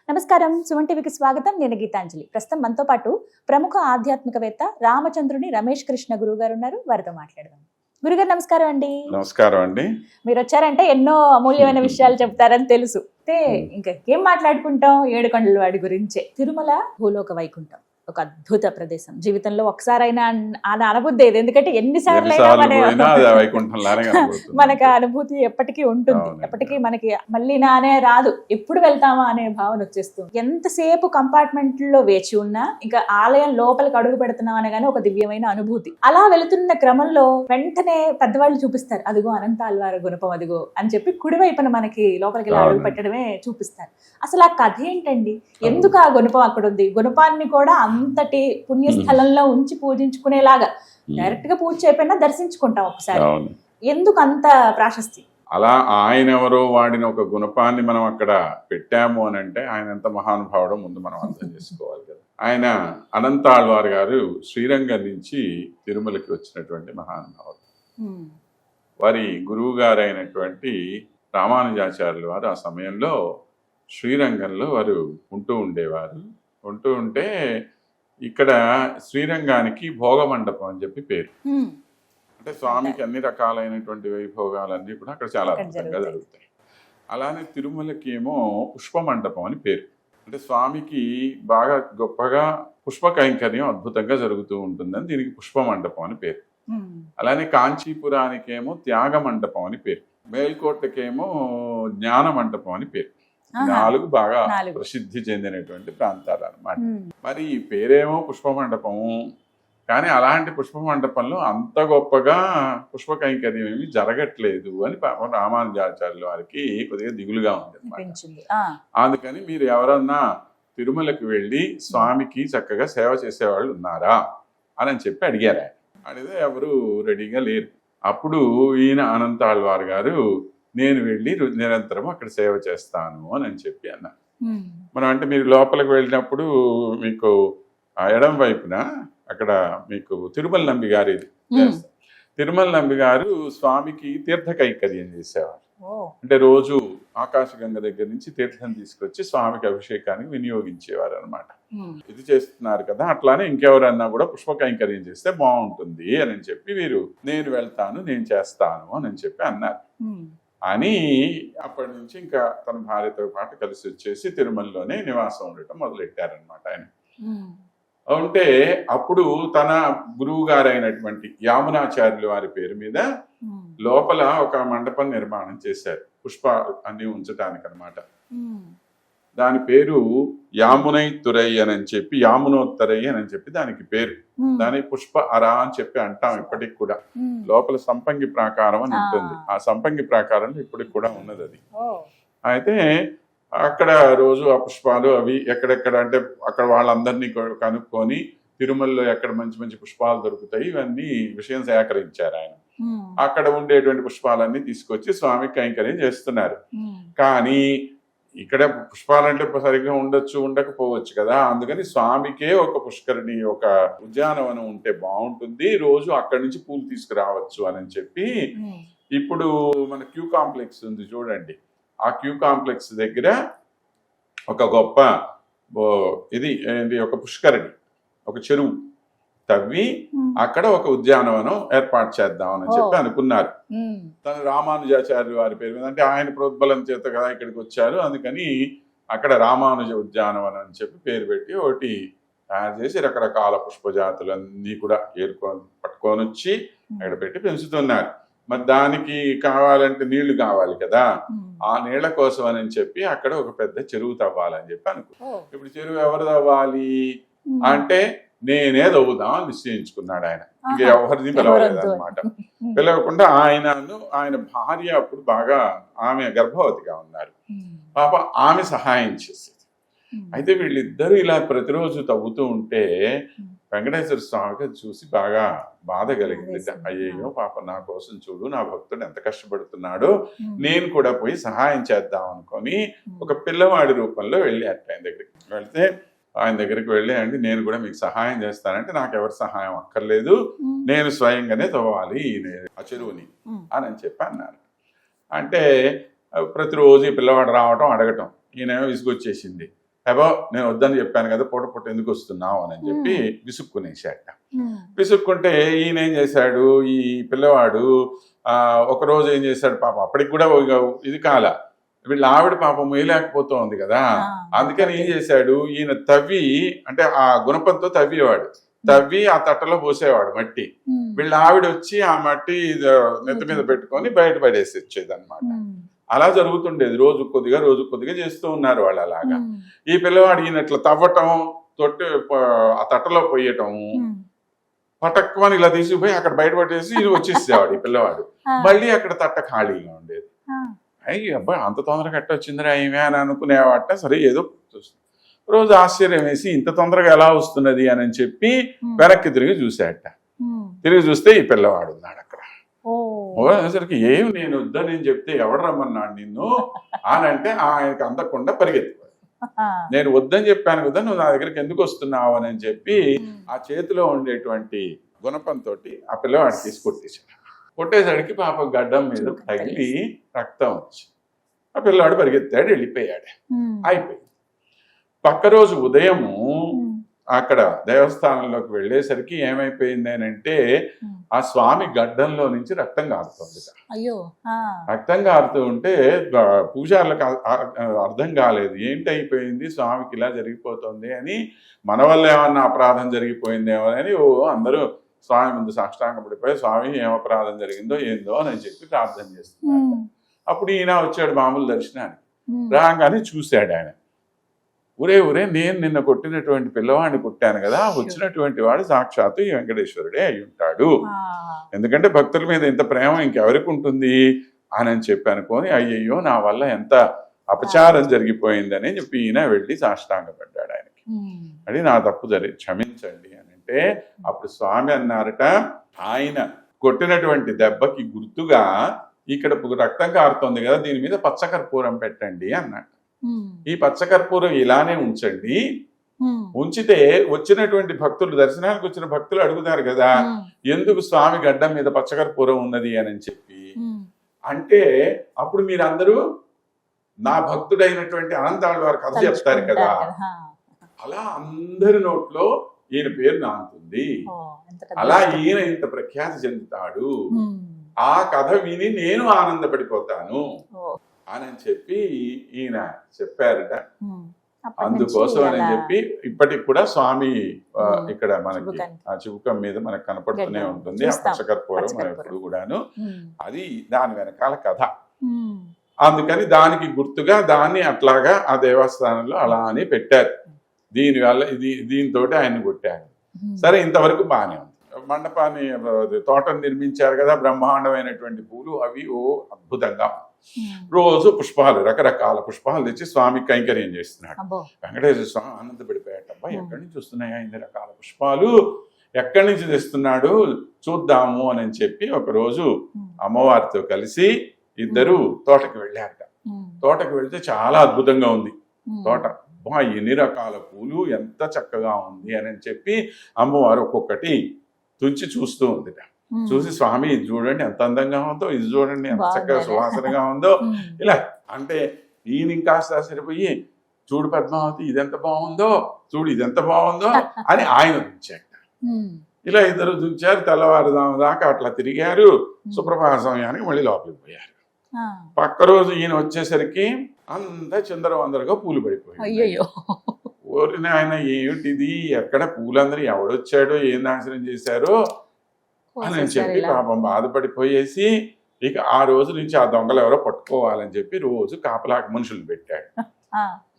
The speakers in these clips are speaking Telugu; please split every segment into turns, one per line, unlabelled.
నమస్కారం, సుమన్ టీవీకి స్వాగతం. నేను గీతాంజలి. ప్రస్తుతం మనతో పాటు ప్రముఖ ఆధ్యాత్మికవేత్త రామచంద్రుని రమేష్ కృష్ణ గురువు గారు ఉన్నారు. వారితో మాట్లాడదాం. గురుగారు నమస్కారం అండి.
నమస్కారం అండి.
మీరు వచ్చారంటే ఎన్నో అమూల్యమైన విషయాలు చెప్తారని తెలుసు. అయితే ఇంకా ఏం మాట్లాడుకుంటాం, ఏడుకొండల వాడి గురించే. తిరుమల భూలోక వైకుంఠం ఒక అద్భుత ప్రదేశం. జీవితంలో ఒకసారైనా అనుభూతి ఏది, ఎందుకంటే ఎన్నిసార్లు మనకు ఆ అనుభూతి ఎప్పటికీ ఉంటుంది. ఎప్పటికీ మనకి మళ్ళీ నానే రాదు, ఎప్పుడు వెళ్తామా అనే భావన వచ్చేస్తుంది. ఎంతసేపు కంపార్ట్మెంట్ లో వేచి ఉన్నా, ఇంకా ఆలయం లోపలికి అడుగు పెడుతున్నాం అనగానే ఒక దివ్యమైన అనుభూతి. అలా వెళుతున్న క్రమంలో వెంటనే పెద్దవాళ్ళు చూపిస్తారు, అదిగో అనంతాళ్వారు గుణపం అదిగో అని చెప్పి కుడివైపున మనకి లోపలికి అడుగు పెట్టడమే చూపిస్తారు. అసలు ఆ కథ ఏంటండి? ఎందుకు ఆ గుణపం అక్కడ ఉంది? గుణపాన్ని కూడా అంతటి పుణ్యస్థలంలో ఉంచి పూజించుకునేలాగా డైరెక్ట్ గా పూజ చేయకపోయినా దర్శించుకుంటాం ఒకసారి. ఎందుకు అంత ప్రాశస్తి?
అలా ఆయన ఎవరో వాడిన ఒక గుణపాన్ని మనం అక్కడ పెట్టాము అని అంటే ఆయన ఎంత మహానుభావుడో ముందు మనం అర్థం చేసుకోవాలి కదా. ఆయన అనంతాళ్వారు గారు శ్రీరంగం నుంచి తిరుమలకి వచ్చినటువంటి మహానుభావుడు. వారి గురువు గారు అయినటువంటి రామానుజాచార్యులు వారు ఆ సమయంలో శ్రీరంగంలో వారు ఉంటూ ఉంటే ఇక్కడ శ్రీరంగానికి భోగమండపం అని చెప్పి పేరు. అంటే స్వామికి అన్ని రకాలైనటువంటి వైభోగాలన్నీ కూడా అక్కడ చాలా అద్భుతంగా జరుగుతాయి. అలానే తిరుమలకి ఏమో పుష్పమండపం అని పేరు. అంటే స్వామికి బాగా గొప్పగా పుష్ప కైంకర్యం అద్భుతంగా జరుగుతూ ఉంటుందని దీనికి పుష్పమండపం అని పేరు. అలానే కాంచీపురానికేమో త్యాగ మండపం అని పేరు. మేల్కోటకేమో జ్ఞాన మండపం అని పేరు. 4 బాగా ప్రసిద్ధి చెందినటువంటి ప్రాంతాలు అన్నమాట. మరి ఈ పేరేమో పుష్పమండపము, కానీ అలాంటి పుష్పమండపంలో అంత గొప్పగా పుష్ప కైంకర్యం ఏమి జరగట్లేదు అని రామానుజాచార్యుల వారికి కొద్దిగా దిగులుగా ఉంది అన్నమాట. అందుకని మీరు ఎవరన్నా తిరుమలకి వెళ్ళి స్వామికి చక్కగా సేవ చేసేవాళ్ళు ఉన్నారా అని చెప్పి అడిగారు. అడిగితే ఎవరు రెడీగా లేరు. అప్పుడు ఈయన అనంతాళ్వారు గారు నేను వెళ్ళి నిరంతరం అక్కడ సేవ చేస్తాను అని చెప్పి అన్నారు. మనం అంటే మీరు లోపలికి వెళ్ళినప్పుడు మీకు ఎడం వైపున అక్కడ మీకు తిరుమల నంబి గారు తిరుమల నంబి గారు స్వామికి తీర్థ కైంకర్యం చేసేవారు. అంటే రోజు ఆకాశగంగ దగ్గర నుంచి తీర్థం తీసుకొచ్చి స్వామికి అభిషేకానికి వినియోగించేవారు అనమాట. ఇది చేస్తున్నారు కదా, అట్లానే ఇంకెవరన్నా కూడా పుష్ప కైంకర్యం చేస్తే బాగుంటుంది అని చెప్పి వీరు నేను వెళ్తాను, నేను చేస్తాను అని చెప్పి అన్నారు. అని అప్పటి నుంచి ఇంకా తన భార్యతో పాటు కలిసి వచ్చేసి తిరుమలలోనే నివాసం ఉండటం మొదలెట్టారనమాట ఆయన. ఉంటే అప్పుడు తన గురువు గారు అయినటువంటి యామునాచార్యుల వారి పేరు మీద లోపల ఒక మండపం నిర్మాణం చేశారు, పుష్ప అన్ని ఉంచటానికి అనమాట. దాని పేరు యామునైతురై అని చెప్పి, యామునోత్తరై అని చెప్పి దానికి పేరు. దాని పుష్ప అరా అని చెప్పి అంటాం ఇప్పటికి కూడా. లోపల సంపంగి ప్రాకారం అని ఉంటుంది. ఆ సంపంగి ప్రాకారంలో ఇప్పటికి కూడా ఉన్నది అది. అయితే అక్కడ రోజు ఆ పుష్పాలు అవి ఎక్కడెక్కడ అంటే అక్కడ వాళ్ళందరినీ కనుక్కొని తిరుమలలో ఎక్కడ మంచి మంచి పుష్పాలు దొరుకుతాయి ఇవన్నీ విషయం సేకరించారు ఆయన. అక్కడ ఉండేటువంటి పుష్పాలన్నీ తీసుకొచ్చి స్వామికి కైంకర్యం చేస్తున్నారు. కానీ ఇక్కడ పుష్పాలంటే సరిగ్గా ఉండొచ్చు ఉండకపోవచ్చు కదా, అందుకని స్వామికే ఒక పుష్కరిణి ఒక ఉద్యానవనం ఉంటే బాగుంటుంది, రోజు అక్కడి నుంచి పూలు తీసుకురావచ్చు అని చెప్పి ఇప్పుడు మన క్యూ కాంప్లెక్స్ ఉంది చూడండి, ఆ క్యూ కాంప్లెక్స్ దగ్గర ఒక గొప్ప ఇది ఒక పుష్కరిణి, ఒక చెరువు తవ్వి అక్కడ ఒక ఉద్యానవనం ఏర్పాటు చేద్దామని చెప్పి అనుకున్నారు. తన రామానుజాచార్యుల వారి పేరు మీద, అంటే ఆయన ప్రోద్బలం చేత కదా ఇక్కడికి వచ్చారు, అందుకని అక్కడ రామానుజ ఉద్యానవనం అని చెప్పి పేరు పెట్టి ఒకటి తయారు చేసి రకరకాల పుష్పజాతులన్నీ కూడా పట్టుకొని వచ్చి అక్కడ పెట్టి పెంచుతున్నారు. మరి దానికి కావాలంటే నీళ్లు కావాలి కదా, ఆ నీళ్ల కోసం అని చెప్పి అక్కడ ఒక పెద్ద చెరువు తవ్వాలని చెప్పి ఇప్పుడు చెరువు ఎవరు తవ్వాలి అంటే నేనే తవ్వుదాం అని నిశ్చయించుకున్నాడు ఆయన. ఇంక ఎవరిని పిలవలేదన్నమాట. పిలవకుండా ఆయన భార్య అప్పుడు బాగా ఆమె గర్భవతిగా ఉన్నారు. పాప ఆమె సహాయం చేసేది. అయితే వీళ్ళిద్దరూ ఇలా ప్రతిరోజు తవ్వుతూ ఉంటే వెంకటేశ్వర స్వామికి చూసి బాగా బాధ కలిగింది. అయ్యయ్యో పాప నా కోసం చూడు, నా భక్తుడు ఎంత కష్టపడుతున్నాడో, నేను కూడా పోయి సహాయం చేద్దాం అనుకొని ఒక పిల్లవాడి రూపంలో వెళ్ళారు ఆయన దగ్గరికి. వెళ్తే ఆయన దగ్గరికి వెళ్ళి అండి నేను కూడా మీకు సహాయం చేస్తానంటే నాకు ఎవరి సహాయం అక్కర్లేదు, నేను స్వయంగానే తవ్వాలి ఆ చెరువుని అని చెప్పి అన్నారు. అంటే ప్రతిరోజు ఈ పిల్లవాడు రావటం అడగటం, ఈయనేమో విసుగొచ్చేసింది. అబ్బో నేను వద్దని చెప్పాను కదా, పూట పూట ఎందుకు వస్తున్నావు అని చెప్పి విసుక్కునేసాట. విసుక్కుంటే ఈయన ఏం చేశాడు, ఈ పిల్లవాడు ఒకరోజు ఏం చేశాడు పాపం, అప్పటికి కూడా ఇది కాల, వీళ్ళ ఆవిడ పాపం వేయలేకపోతుంది కదా, అందుకని ఏం చేశాడు, ఈయన తవ్వి, అంటే ఆ గుణపంతో తవ్వేవాడు, తవ్వి ఆ తట్టలో పోసేవాడు మట్టి. వీళ్ళ ఆవిడ వచ్చి ఆ మట్టి నెత్తి మీద పెట్టుకొని బయట పడేసి వచ్చేది అనమాట. అలా జరుగుతుండేది, రోజు కొద్దిగా చేస్తూ ఉన్నారు వాళ్ళు అలాగా. ఈ పిల్లవాడు ఈయన ఇట్లా తవ్వటం, ఆ తట్టలో పోయటం, పటక్కుమని ఇలా తీసుకుపోయి అక్కడ బయట పట్టేసి ఇది వచ్చేసేవాడు ఈ పిల్లవాడు. మళ్ళీ అక్కడ తట్ట ఖాళీగా ఉండేది. అయ్యి అబ్బాయి అంత తొందరగా కట్ట వచ్చిందిరా ఏమే అని అనుకునేవాట. సరే ఏదో రోజు ఆశ్చర్యం వేసి ఇంత తొందరగా ఎలా వస్తున్నది అని చెప్పి వెనక్కి తిరిగి చూసాట. తిరిగి చూస్తే ఈ పిల్లవాడు ఉన్నాడు అక్కడ. అనేసరికి ఏమి నేను వద్దని చెప్తే ఎవడు రమ్మన్నాడు నిన్ను అని అంటే ఆయనకు అందకుండా పరిగెత్తిపోయాడు. నేను వద్దని చెప్పాను కదా, నువ్వు నా దగ్గరికి ఎందుకు వస్తున్నావు అని చెప్పి ఆ చేతిలో ఉండేటువంటి గుణపంతో ఆ పిల్లవాడిని తీసి కొట్టేశాడు. కొట్టేసరికి పాప గడ్డం మీద తగిలి రక్తం వచ్చి ఆ పిల్లవాడు పరిగెత్తాడు, వెళ్ళిపోయాడు. అయిపోయింది. పక్క రోజు ఉదయము అక్కడ దేవస్థానంలోకి వెళ్ళేసరికి ఏమైపోయింది అని అంటే ఆ స్వామి గడ్డంలో నుంచి రక్తం కారుతుంది. రక్తం కారుతూ ఉంటే పూజారులకు అర్థం కాలేదు, ఏంటి అయిపోయింది స్వామికి ఇలా జరిగిపోతుంది అని, మన వల్ల ఏమన్నా అపరాధం జరిగిపోయిందేమో అని అందరూ స్వామి ముందు సాష్టాంగ పడిపోయి స్వామి ఏం అపరాధం జరిగిందో ఏందో అని చెప్పి ప్రార్థన చేస్తున్నారు. అప్పుడు ఈయన వచ్చాడు మామూలు దర్శనానికి. రాగానే చూశాడు ఆయన, ఒరే నేను నిన్న కొట్టినటువంటి పిల్లవాడిని కొట్టాను కదా, వచ్చినటువంటి వాడు సాక్షాత్తు ఈ వెంకటేశ్వరుడే అయి ఉంటాడు, ఎందుకంటే భక్తుల మీద ఇంత ప్రేమ ఇంకెవరికి ఉంటుంది అని చెప్పి అనుకొని అయ్యయ్యో నా వల్ల ఎంత అపచారం జరిగిపోయిందని చెప్పి ఈయన వెళ్ళి సాష్టాంగపడ్డాడు ఆయనకి. అది నా తప్పు క్షమించండి అని అంటే అప్పుడు స్వామి అన్నారట, ఆయన కొట్టినటువంటి దెబ్బకి గుర్తుగా ఇక్కడ రక్తం కారుతోంది కదా, దీని మీద పచ్చకర్పూరం పెట్టండి అన్నాడు. ఈ పచ్చకర్పూరం ఇలానే ఉంచండి, ఉంచితే వచ్చినటువంటి భక్తులు, దర్శనానికి వచ్చిన భక్తులు అడుగుతారు కదా ఎందుకు స్వామి గడ్డం మీద పచ్చకర్పూరం ఉన్నది అని చెప్పి అంటే, అప్పుడు మీరందరూ నా భక్తుడైనటువంటి అనంతాళ్ళ వారి కథ చెప్తారు కదా, అలా అందరి నోట్లో ఈయన పేరు నాంతుంది, అలా ఈయన ఇంత ప్రఖ్యాతి చెందుతాడు, ఆ కథ విని నేను ఆనందపడిపోతాను అని చెప్పి ఈయన చెప్పారట. అందుకోసం అని చెప్పి ఇప్పటికి కూడా స్వామి ఇక్కడ మనకి ఆ చివుకం మీద మనకు కనపడుతూనే ఉంటుంది ఆ పచ్చకర్పూరం ఎప్పుడు కూడాను. అది దాని వెనకాల కథ. అందుకని దానికి గుర్తుగా దాన్ని అట్లాగా ఆ దేవస్థానంలో అలా అని పెట్టారు. దీనివల్ల దీంతో ఆయన కొట్టారు. సరే, ఇంతవరకు బాగానే ఉంది. మండపాన్ని తోటను నిర్మించారు కదా, బ్రహ్మాండమైనటువంటి పూలు అవి అద్భుతంగా, రోజు పుష్పాలు, రకరకాల పుష్పాలు తెచ్చి స్వామి కైంకర్యం చేస్తున్నాడు. వెంకటేశ్వర స్వామి ఆనందపడిపోయాట, అబ్బాయి ఎక్కడి నుంచి వస్తున్నాయా ఇన్ని రకాల పుష్పాలు, ఎక్కడి నుంచి తెస్తున్నాడు చూద్దాము అని చెప్పి ఒకరోజు అమ్మవారితో కలిసి ఇద్దరు తోటకి వెళ్ళారట. తోటకి వెళ్తే చాలా అద్భుతంగా ఉంది తోట, ఎన్ని రకాల పూలు ఎంత చక్కగా ఉంది అని చెప్పి అమ్మవారు ఒక్కొక్కటి తుంచి చూస్తూ ఉందిట. చూసి స్వామి ఇది చూడండి ఎంత అందంగా ఉందో, ఇది చూడండి ఎంత చక్కగా సువాసనగా ఉందో, ఇలా అంటే ఈయన ఇంకా ఆశ్చర్యపోయి చూడు పద్మావతి ఇదెంత బాగుందో, చూడు ఇదెంత బాగుందో అని ఆయన దుంచాక ఇలా ఇద్దరు దుంచారు. తెల్లవారుదాము దాకా అట్లా తిరిగారు. సుప్రభాత సమయానికి మళ్ళీ లోపలికి పోయారు. పక్క రోజు ఈయన వచ్చేసరికి అంతా చిందరవందరగా పూలు పడిపోయాయి. ఓరిని ఆయన ఏమిటిది, ఎక్కడ పూలందరూ ఎవడొచ్చాడో ఏం నాశనం చేశారో అని చెప్పి పాపం బాధపడిపోయేసి ఇక ఆ రోజు నుంచి ఆ దొంగలు ఎవరో పట్టుకోవాలని చెప్పి రోజు కాపలాకి మనుషులు పెట్టాడు.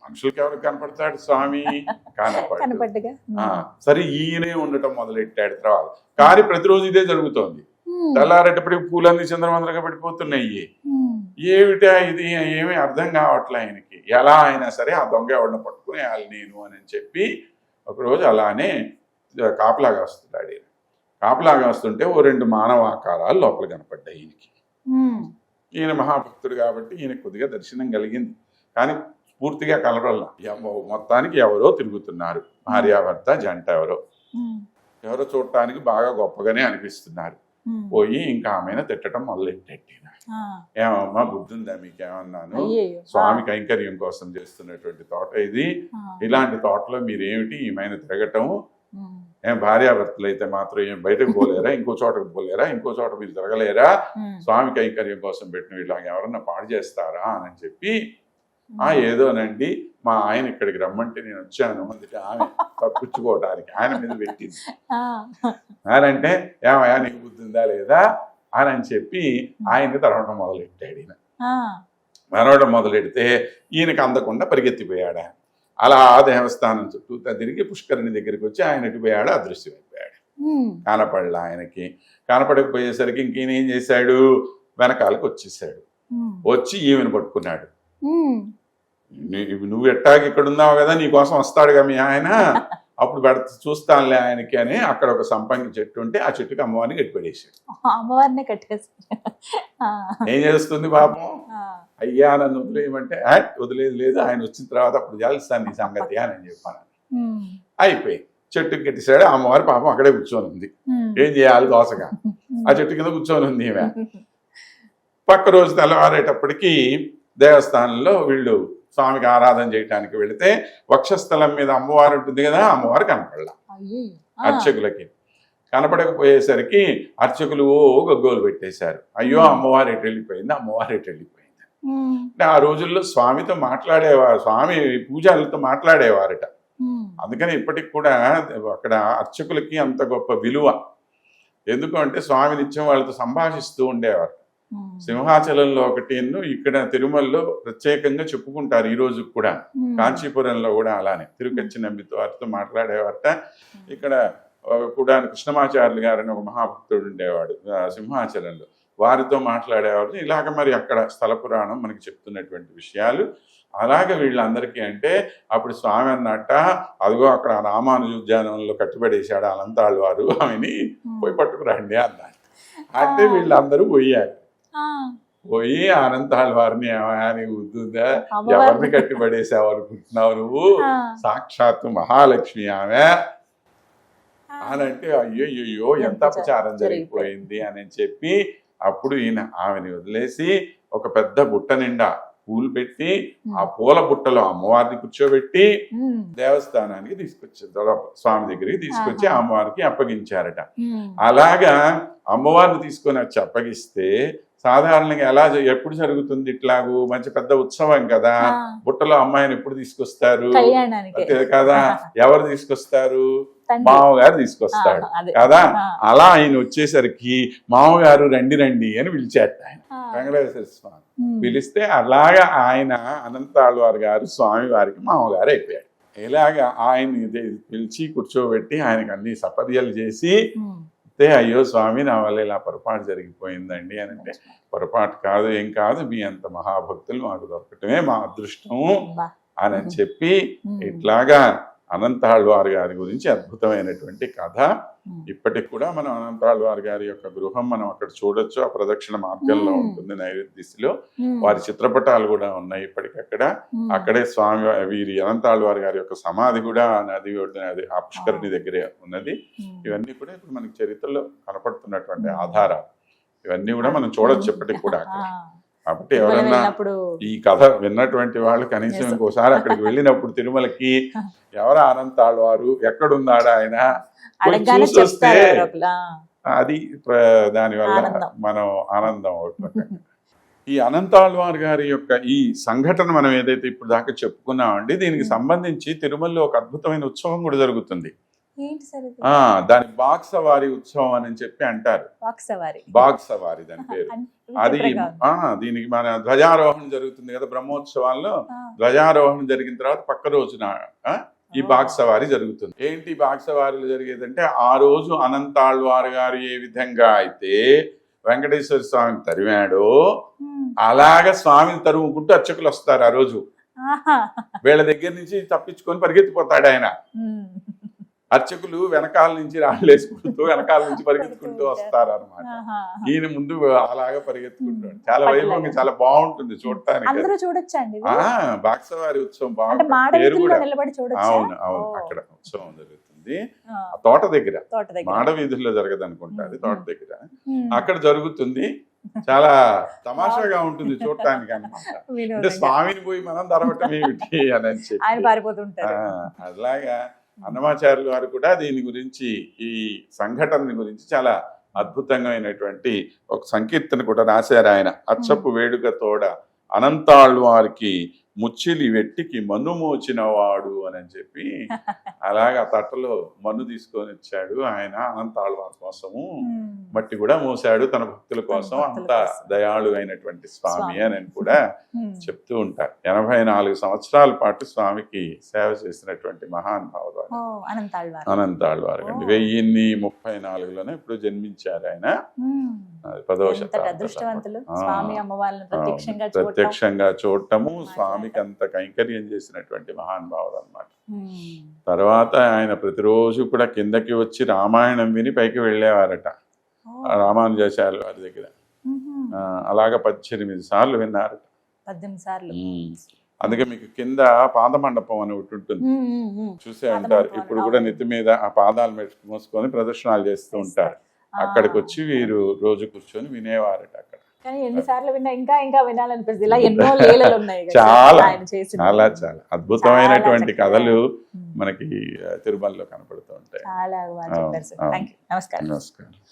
మనుషులకి ఎవరికి కనపడతాడు స్వామి, కనపడ్డా. సరే ఈయనే ఉండటం మొదలెట్టాడు. తర్వాత కానీ ప్రతిరోజు ఇదే జరుగుతోంది. తెల్లారేటప్పటికి పూలన్నీ చంద్రమందరగా పడిపోతున్నాయి. ఏమిటా ఇది, ఏమీ అర్థం కావట్లే ఆయనకి. ఎలా అయినా సరే ఆ దొంగ ఎవరిని పట్టుకునేయాలి నేను అని చెప్పి ఒకరోజు అలానే కాపలాగా వస్తున్నాడు. కాపలాగా వస్తుంటే ఓ 2 మానవాకారాలు లోపల కనపడ్డాయి ఈయనకి. ఈయన మహాభక్తుడు కాబట్టి ఈయన కొద్దిగా దర్శనం కలిగింది, కానీ పూర్తిగా కలరల్లా. మొత్తానికి ఎవరో తిరుగుతున్నారు, భార్యాభర్త జంట ఎవరో చూడటానికి బాగా గొప్పగానే అనిపిస్తున్నారు. పోయి ఇంకా ఆమెను తిట్టడం మొదలెట్టేటి. ఏమమ్మా బుద్ధి ఉందా మీకేమన్నాను, స్వామి కైంకర్యం కోసం చేస్తున్నటువంటి తోట ఇది, ఇలాంటి తోటలో మీరేమిటి ఈమెను తిరగటం, ఏం భార్యాభర్తలు అయితే మాత్రం ఏం బయటకు పోలేరా, ఇంకో చోటకు పోలేరా, ఇంకో చోట మీరు తిరగలేరా, స్వామి కైంకర్యం కోసం పెట్టిన ఇలాగ ఎవరన్నా పాడు చేస్తారా అని చెప్పి, ఏదోనండి మా ఆయన ఇక్కడికి రమ్మంటే నేను వచ్చాను, అందుకే ఆమె తప్పించుకోవడానికి ఆయన మీద పెట్టింది అంటే, ఏమయ్యా నీకు బుద్ధి ఉందా లేదా అని చెప్పి ఆయనకి తరవడం మొదలెట్టాడు. ఈయన మరవడం మొదలెడితే ఈయనకి అందకుండా పరిగెత్తిపోయాడు. అలా దేవస్థానం చుట్టూ తిరిగి పుష్కరిణి దగ్గరికి వచ్చి ఆయన ఎటుపోయాడు, అదృశ్యమైపోయాడు. కనపడలా ఆయనకి. కనపడకపోయేసరికి ఇంకేం ఏం చేశాడు, వెనకాలకు వచ్చేసాడు. వచ్చి ఈమెను పట్టుకున్నాడు. నువ్వు ఎట్టాకి ఇక్కడ ఉన్నావు కదా, నీకోసం వస్తాడుగా మీ ఆయన, అప్పుడు చూస్తానులే ఆయనకి అని అక్కడ ఒక సంపంగి చెట్టు ఉంటే ఆ చెట్టుకి అమ్మవారిని కట్టిపడేసాడు.
అమ్మవారిని కట్టేసి
ఏం చేస్తుంది పాపం, అయ్యా నన్ను వదిలేయమంటే వదిలేదు లేదు, ఆయన వచ్చిన తర్వాత అప్పుడు తెలుస్తాను నీ సంగతి అని చెప్పాను. అయిపోయి చెట్టుకి కట్టేశాడు. అమ్మవారి పాపం అక్కడే కూర్చొని ఉంది. ఏం చేయాలి దోసగా, ఆ చెట్టు కింద కూర్చొని ఉంది ఈమె. పక్క రోజు తెల్లవారేటప్పటికి దేవస్థానంలో వీళ్ళు స్వామికి ఆరాధన చేయడానికి వెళితే వక్షస్థలం మీద అమ్మవారు ఉంటుంది కదా, అమ్మవారు కనపడలా. అర్చకులకి కనపడకపోయేసరికి అర్చకులు గగ్గోలు పెట్టేశారు. అయ్యో అమ్మవారు ఎటు వెళ్ళిపోయింది, అమ్మవారు ఎటు వెళ్ళిపోయింది. అంటే ఆ రోజుల్లో స్వామితో మాట్లాడేవారు, స్వామి పూజలతో మాట్లాడేవారట. అందుకని ఇప్పటికి కూడా అక్కడ అర్చకులకి అంత గొప్ప విలువ. ఎందుకంటే స్వామి నిత్యం వాళ్ళతో సంభాషిస్తూ ఉండేవారు. సింహాచలంలో ఒకటి, ఇక్కడ తిరుమలలో ప్రత్యేకంగా చెప్పుకుంటారు ఈ రోజు కూడా. కాంచీపురంలో కూడా అలానే తిరుకచ్చి నమ్మితో వారితో మాట్లాడేవారట. ఇక్కడ కూడా కృష్ణమాచార్యులు గారని ఒక మహాభక్తుడు ఉండేవాడు సింహాచలంలో, వారితో మాట్లాడేవారు. ఇలాగ మరి అక్కడ స్థల పురాణం మనకి చెప్తున్నటువంటి విషయాలు. అలాగే వీళ్ళందరికీ అంటే అప్పుడు స్వామి అన్నట్ట, అదిగో అక్కడ రామానుజ ఉద్యానంలో కట్టుబడేశాడు అనంతాళ్ళు వారు, ఆమెని పోయి పట్టుకురండి అన్నారు. అంటే వీళ్ళందరూ పోయారు. పోయి అనంతాళ్ళ వారిని ఏమని ఉద్దుందా, ఎవరిని కట్టిపడేసావు అనుకుంటున్నావు నువ్వు, సాక్షాత్తు మహాలక్ష్మి ఆమె అనంటే, అయ్యో ఎంత అపచారం జరిగిపోయింది అని చెప్పి అప్పుడు ఈయన ఆమెని వదిలేసి ఒక పెద్ద బుట్ట నిండా పూలు పెట్టి ఆ పూల బుట్టలో అమ్మవారిని కూర్చోబెట్టి దేవస్థానానికి తీసుకొచ్చారు, స్వామి దగ్గరికి తీసుకొచ్చి అమ్మవారికి అప్పగించారట. అలాగా అమ్మవారిని తీసుకొని వచ్చి అప్పగిస్తే సాధారణంగా ఎలా ఎప్పుడు జరుగుతుంది, ఇట్లాగూ మంచి పెద్ద ఉత్సవం కదా, బుట్టలో అమ్మాయిని ఎప్పుడు తీసుకొస్తారు కదా, ఎవరు తీసుకొస్తారు, మామగారు తీసుకొస్తాడు కదా. అలా ఆయన వచ్చేసరికి మామగారు రండి రండి అని పిలిచాట ఆయన, వెంకటేశ్వర స్వామి పిలిస్తే అలాగా ఆయన అనంతాళ్ళవారు గారు స్వామి వారికి మామగారు అయిపోయాడు. ఇలాగా ఆయన్ని పిలిచి కూర్చోబెట్టి ఆయనకు అన్ని సపర్యలు చేసి, అయ్యో స్వామి నా వల్ల ఇలా పొరపాటు జరిగిపోయిందండి అని అంటే, పొరపాటు కాదు ఏం కాదు, మీ అంత మహాభక్తులు మాకు దొరకటమే మా అదృష్టము అని చెప్పి ఇట్లాగా అనంతాళ్ళవారి గారి గురించి అద్భుతమైనటువంటి కథ. ఇప్పటికి కూడా మనం అనంతాళ్ళవారి గారి యొక్క గృహం మనం అక్కడ చూడొచ్చు. ఆ ప్రదక్షిణ మార్గంలో ఉంటుంది నైరుతి దిశలో. వారి చిత్రపటాలు కూడా ఉన్నాయి ఇప్పటికక్కడ. అక్కడే స్వామి వీరి అనంతాళ్ళవారి గారి యొక్క సమాధి కూడా నది ఆ పుష్కరిణి దగ్గరే ఉన్నది. ఇవన్నీ కూడా ఇప్పుడు మనకి చరిత్రలో కనపడుతున్నటువంటి ఆధారాలు. ఇవన్నీ కూడా మనం చూడొచ్చు ఇప్పటికి కూడా అక్కడ. కాబట్టి ఎవరన్నా ఈ కథ విన్నటువంటి వాళ్ళు కనీసం ఇంకోసారి అక్కడికి వెళ్ళినప్పుడు తిరుమలకి ఎవరు అనంతాళ్ళవారు, ఎక్కడున్నాడు ఆయన చూసి వస్తే అది దానివల్ల మనం ఆనందం అవుతుంది. ఈ అనంతాళ్ళవారు గారి యొక్క ఈ సంఘటన మనం ఏదైతే ఇప్పుడు దాకా చెప్పుకున్నామండి, దీనికి సంబంధించి తిరుమలలో ఒక అద్భుతమైన ఉత్సవం కూడా జరుగుతుంది. దాని బాగ్సవారి ఉత్సవం అని చెప్పి అంటారు. బాగ్సవారి దాని పేరు. అది దీనికి మన ధ్వజారోహణ జరుగుతుంది కదా బ్రహ్మోత్సవాల్లో. ధ్వజారోహణ జరిగిన తర్వాత పక్క రోజున ఈ బాగ్సవారి జరుగుతుంది. ఏంటి బాగ్సవారిలో జరిగేదంటే, ఆ రోజు అనంతాళ్ళవారు గారు ఏ విధంగా అయితే వెంకటేశ్వర స్వామిని తరిమాడో అలాగా స్వామిని తరుముకుంటూ అర్చకులు వస్తారు. ఆ రోజు వీళ్ళ దగ్గర నుంచి తప్పించుకొని పరిగెత్తిపోతాడు ఆయన. అర్చకులు వెనకాల నుంచి రాళ్ళేసుకుంటూ వెనకాల నుంచి పరిగెత్తుకుంటూ వస్తారు అనమాట. ఈయన ముందు అలాగా పరిగెత్తుకుంటాడు. చాలా వైభవంగా చాలా బాగుంటుంది చూడటానికి. బాగ్సవారి ఉత్సవం బాగుంటుంది. పేరు కూడా అవును అక్కడ ఉత్సవం జరుగుతుంది. జరుగుతుంది
ఆ,
ఆ తోట దగ్గర,
తోట దగ్గర.
మాడ వీధుల్లో జరగదు అనుకుంటా, అది తోట దగ్గర
ఉమ్.
అక్కడ జరుగుతుంది. చాలా తమాషాగా ఉంటుంది చూడటానికి అన్నమాట. అంటే
వినోదంగా.
స్వామిని పోయి మనం తరవటం ఏమిటి అని
ఆయన
చెప్పి
పారిపోతుంటారు.
అలాగా అన్నమాచార్యులు వారు కూడా దీని గురించి, ఈ సంఘటన గురించి చాలా అద్భుతమైనటువంటి ఒక సంకీర్తన కూడా రాశారు ఆయన. అచ్చపు వేడుక తోడ అనంతాళ్ళు వారికి ముచ్చిలి వెట్టికి మన్ను మోచిన వాడు అని చెప్పి అలాగా తట్టలో మన్ను తీసుకొని వచ్చాడు ఆయన అనంతాళ్ళ వారి కోసము.
ఉమ్.
మట్టి కూడా మోసాడు తన భక్తుల కోసం.
భక్తుల
అంత
కోసం.
దయాళు అయినటువంటి స్వామి
స్వామి.
అని కూడా
ఉమ్.
చెప్తూ ఉంటారు. 84 సంవత్సరాల పాటు స్వామికి సేవ చేసినటువంటి మహానుభావుడు ఆయన.
ఓ, అనంతాళ్వారు.
అనంతాళ్ళవారు అండి.
ఓ.
1034లోనే ఇప్పుడు జన్మించారు ఆయన.
ఉమ్.
అది 10వ
ఎంత
శతాబ్దంలో.
అదృష్టవంతులు,
ఆ.
స్వామి అమ్మవారిని ప్రత్యక్షంగా చూడటం.
ప్రత్యక్షంగా చూడటము, స్వామికి అంత కైంకర్యం చేసినటువంటి మహానుభావుడు అన్నమాట.
ఉమ్.
తర్వాత ఆయన ప్రతిరోజు కూడా కిందకి వచ్చి రామాయణం విని పైకి వెళ్ళేవారట
ఓ.
ఆ రామానుజాచార్యుల వారి దగ్గర.
ఉహుం.
అలాగ 18 సార్లు విన్నారట.
18 సార్లు.
అందుకే మీకు కింద పాదమండపం అని ఒకటి ఉంటుంది,
ఉమ్, ఉమ్, ఉమ్.
చూసే ఉంటారు.
పాదమండపం
ఇప్పుడు
అని,
కూడా
అవును.
నెత్తి మీద ఆ పాదాలు మోసుకొని ప్రదర్శనలు చేస్తూ ఉంటారు.
ఆ.
అక్కడికి వచ్చి వీరు రోజు కూర్చొని వినేవారట అక్కడ.
కానీ ఎన్నిసార్లు విన్నా ఇంకా ఇంకా వినాలనిపిస్తుంది. ఇలా ఎన్నో లీలలు ఉన్నాయి కదా
చాలా
ఆయన చేసిన.
చాలా చాలా అద్భుతమైనటువంటి
చాలా చక్కగా.
కథలు
ఉమ్.
మనకి తిరుమలలో కనపడుతూ ఉంటాయి.
చాలా బాగా చెప్పారు సార్.
అవును.
Thank you. నమస్కారం.
నమస్కారం.